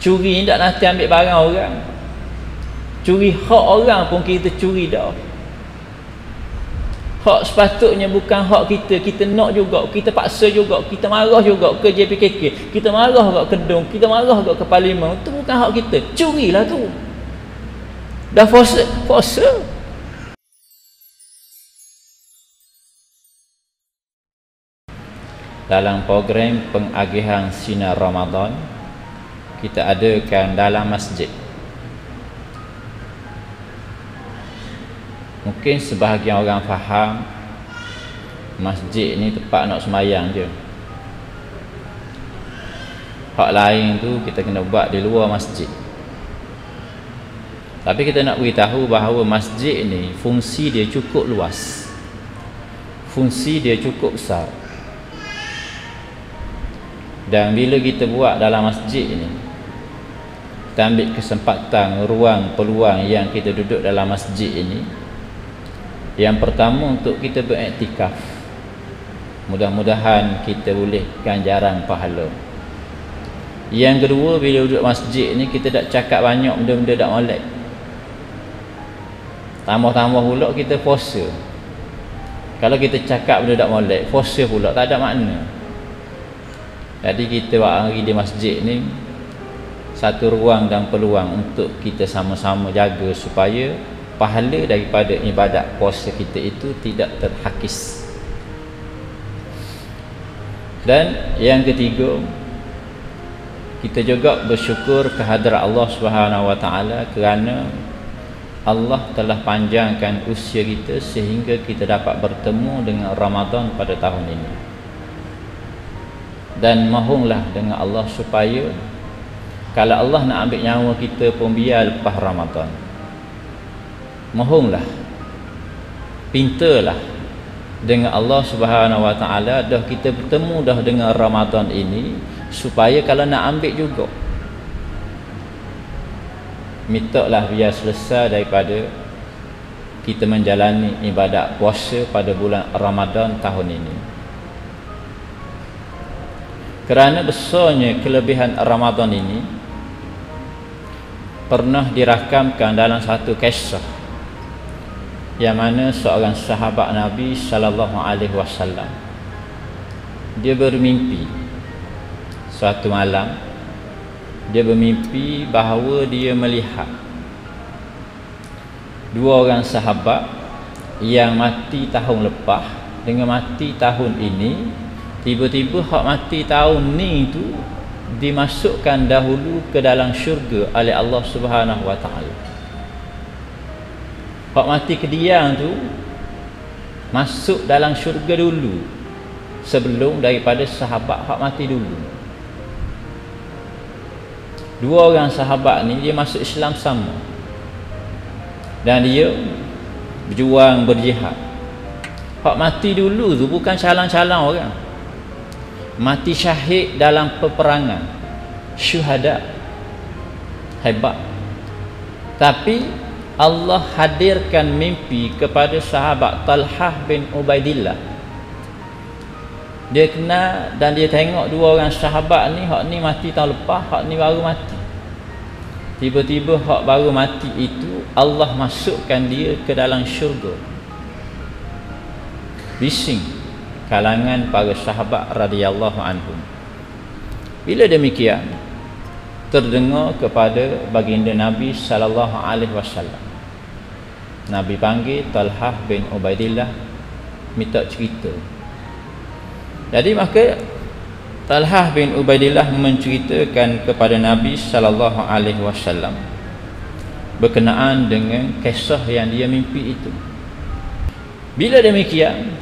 Curi ni tak nanti ambil barang orang. Curi hak orang pun kita curi dah. Hak sepatutnya bukan hak kita. Kita nak juga, kita paksa juga, kita marah juga ke JPKK, kita marah juga ke Kedung, kita marah juga ke Parlimen. Itu bukan hak kita. Curilah tu. Dah force. Dalam program pengagihan sinar Ramadan, kita adakan dalam masjid. Mungkin sebahagian orang faham masjid ni tempat nak semayang je. Hak lain tu kita kena buat di luar masjid. Tapi kita nak beritahu bahawa masjid ni fungsi dia cukup luas. Fungsi dia cukup besar. Dan bila kita buat dalam masjid ni, kita ambil kesempatan, ruang, peluang yang kita duduk dalam masjid ini. Yang pertama, untuk kita beriktikaf. Mudah-mudahan kita boleh ganjaran pahala. Yang kedua, bila duduk masjid ni kita tak cakap banyak benda-benda tak molek. Tambah-tambah pula kita puasa. Kalau kita cakap benda tak molek, puasa pula tak ada makna. Jadi kita buat hari di masjid ni satu ruang dan peluang untuk kita sama-sama jaga supaya pahala daripada ibadat puasa kita itu tidak terhakis. Dan yang ketiga, kita juga bersyukur kehadrat Allah Subhanahu Wa Taala kerana Allah telah panjangkan usia kita sehingga kita dapat bertemu dengan Ramadan pada tahun ini. Dan mohonlah dengan Allah supaya kalau Allah nak ambil nyawa kita pun biar lepas Ramadan. Mohonlah, pintalah dengan Allah Subhanahu Wa Taala dah kita bertemu dah dengan Ramadan ini, supaya kalau nak ambil juga mintalah biar selesai daripada kita menjalani ibadat puasa pada bulan Ramadan tahun ini. Kerana besarnya kelebihan Ramadan ini pernah dirakamkan dalam satu kisah yang mana seorang sahabat Nabi sallallahu alaihi wasallam dia bermimpi suatu malam. Dia bermimpi bahawa dia melihat dua orang sahabat yang mati tahun lepas dengan mati tahun ini. Tiba-tiba hak mati tahun ni tu dimasukkan dahulu ke dalam syurga oleh Allah Subhanahu Wa Taala. Hak mati kediang tu masuk dalam syurga dulu sebelum daripada sahabat hak mati dulu. Dua orang sahabat ni dia masuk Islam sama, dan dia berjuang berjihad. Hak mati dulu tu bukan calang-calang orang, mati syahid dalam peperangan, syuhada, hebat. Tapi Allah hadirkan mimpi kepada sahabat Talhah bin Ubaidillah. Dia kenal dan dia tengok dua orang sahabat ni, hak ni mati tahun lepas, hak ni baru mati. Tiba-tiba hak baru mati itu Allah masukkan dia ke dalam syurga. Bising kalangan para sahabat radhiyallahu anhum. Bila demikian, terdengar kepada baginda Nabi sallallahu alaihi wasallam. Nabi panggil Talhah bin Ubaidillah, minta cerita. Jadi maka Talhah bin Ubaidillah menceritakan kepada Nabi sallallahu alaihi wasallam berkenaan dengan kisah yang dia mimpi itu. Bila demikian,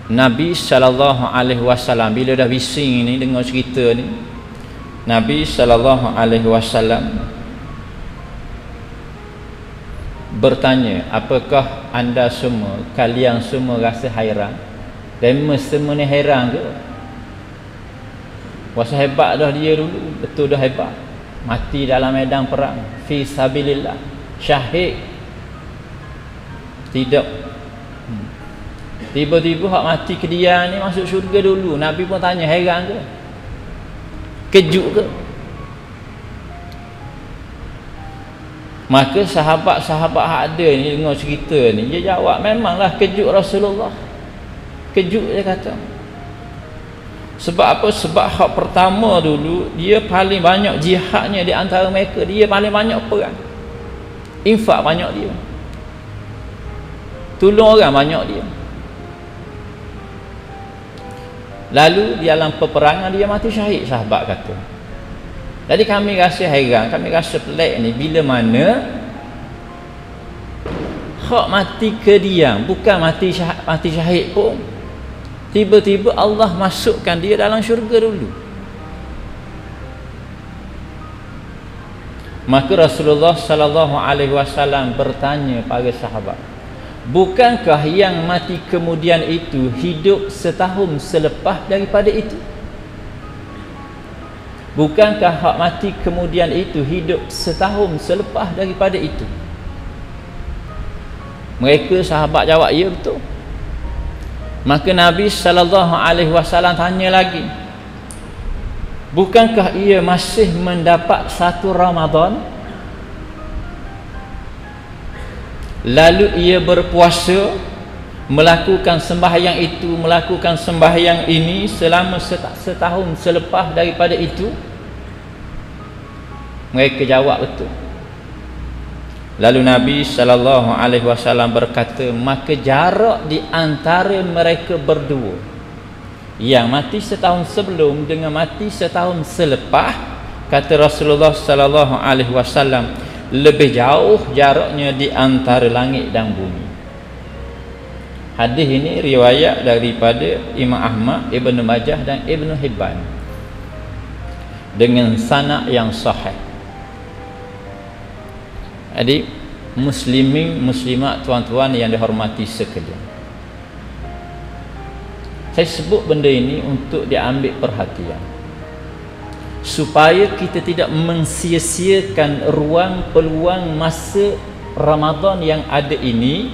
Nabi sallallahu alaihi wasallam bila dah bising ni dengar cerita ni, Nabi sallallahu alaihi wasallam bertanya, apakah anda semua, kalian semua rasa hairan? Demes semua ni hairan ke? Wasa hebat dah dia dulu, betul dah hebat. Mati dalam medan perang fi sabilillah, syahid. Tidak. Tiba-tiba hak mati ke dia ni masuk syurga dulu. Nabi pun tanya, hairan ke? Kejut ke? Maka sahabat-sahabat ada ni dengar cerita ni, dia jawab, memanglah kejut Rasulullah. Kejut, dia kata. Sebab apa? Sebab hak pertama dulu, dia paling banyak jihadnya di antara mereka, dia paling banyak perang. Infak banyak dia. Tolong orang banyak dia. Lalu di dalam peperangan dia mati syahid, sahabat kata. Jadi kami rasa hairan, kami rasa pelik ni, bila mana hak mati kediam, bukan mati syahid pun, tiba-tiba Allah masukkan dia dalam syurga dulu. Maka Rasulullah sallallahu alaihi wasallam bertanya pada sahabat, bukankah yang mati kemudian itu hidup setahun selepas daripada itu? Bukankah hak mati kemudian itu hidup setahun selepas daripada itu? Mereka sahabat jawab, ya betul. Maka Nabi sallallahu alaihi wasallam tanya lagi, bukankah ia masih mendapat satu Ramadan, lalu ia berpuasa, melakukan sembahyang itu, melakukan sembahyang ini selama setahun selepas daripada itu? Mereka jawab betul. Lalu Nabi sallallahu alaihi wasallam berkata, maka jarak di antara mereka berdua, yang mati setahun sebelum dengan mati setahun selepas, kata Rasulullah sallallahu alaihi wasallam, lebih jauh jaraknya di antara langit dan bumi. Hadis ini riwayat daripada Imam Ahmad, Ibnu Majah dan Ibnu Hibban dengan sanad yang sahih. Jadi muslimin muslimat tuan-tuan yang dihormati sekalian, saya sebut benda ini untuk diambil perhatian, supaya kita tidak mensia-siakan ruang peluang masa Ramadan yang ada ini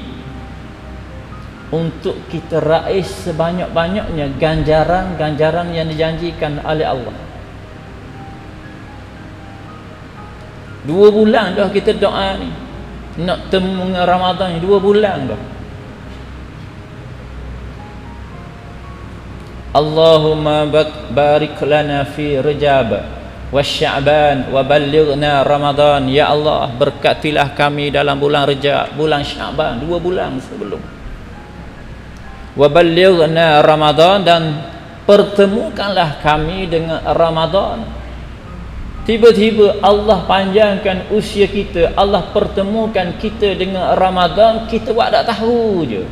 untuk kita raih sebanyak-banyaknya ganjaran-ganjaran yang dijanjikan oleh Allah. 2 bulan dah kita doa ni, nak temu dengan Ramadan ni 2 bulan dah. Allahumma barik lana fi Rajab wa Sya'ban wa ballighna Ramadan. Ya Allah, berkatilah kami dalam bulan Rajab, bulan Sya'ban, 2 bulan sebelum. Wa ballighna Ramadan, dan pertemukanlah kami dengan Ramadan. Tiba-tiba Allah panjangkan usia kita, Allah pertemukan kita dengan Ramadan, kita buat tak tahu je.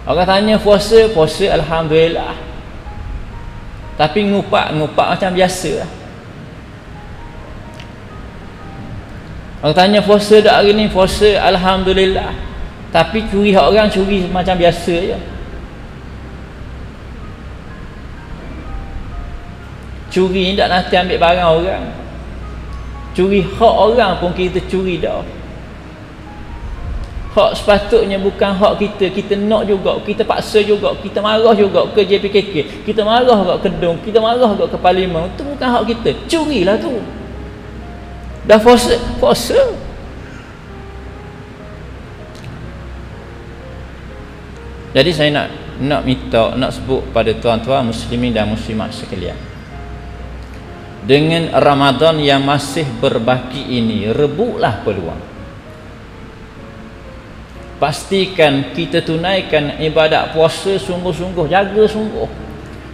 Orang tanya puasa, puasa alhamdulillah, tapi ngupak macam biasa lah. Orang tanya puasa dak hari ni, puasa alhamdulillah, tapi curi hak orang, curi macam biasa je. Curi ni tak nanti ambil barang orang, curi hak orang pun kita curi dah. Hak sepatutnya bukan hak kita, kita nak juga, kita paksa juga, kita marah juga ke JPKK, kita marah ke Kedung, kita marah ke Parlimen, itu bukan hak kita, curilah tu. Dah puasa. Jadi saya nak minta, nak sebut pada tuan-tuan muslimin dan muslimat sekalian, dengan Ramadan yang masih berbaki ini, rebutlah peluang. Pastikan kita tunaikan ibadat puasa sungguh-sungguh, jaga sungguh.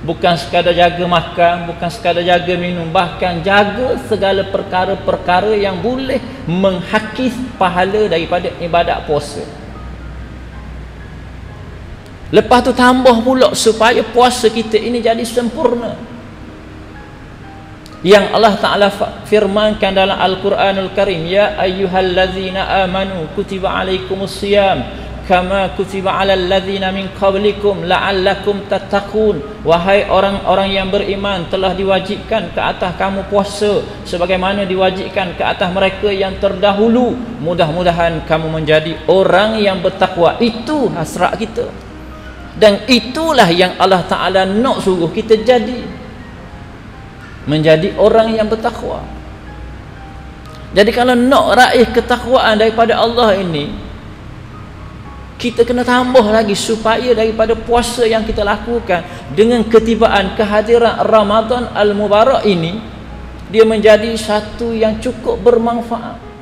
Bukan sekadar jaga makan, bukan sekadar jaga minum, bahkan jaga segala perkara-perkara yang boleh menghakis pahala daripada ibadat puasa. Lepas tu tambah pula supaya puasa kita ini jadi sempurna. Yang Allah Ta'ala firmankan dalam Al-Quranul Karim, ya ayyuhallazina amanu kutiba alaikumusiyam kama kutiba alal ladzina min qablikum la'allakum tattaqun. Wahai orang-orang yang beriman, telah diwajibkan ke atas kamu puasa sebagaimana diwajibkan ke atas mereka yang terdahulu, mudah-mudahan kamu menjadi orang yang bertakwa. Itu hasrat kita, dan itulah yang Allah Ta'ala nak suruh kita jadi. menjadi orang yang bertakwa. Jadi kalau nak raih ketakwaan daripada Allah ini, kita kena tambah lagi supaya daripada puasa yang kita lakukan dengan ketibaan kehadiran Ramadan Al-Mubarak ini, dia menjadi satu yang cukup bermanfaat.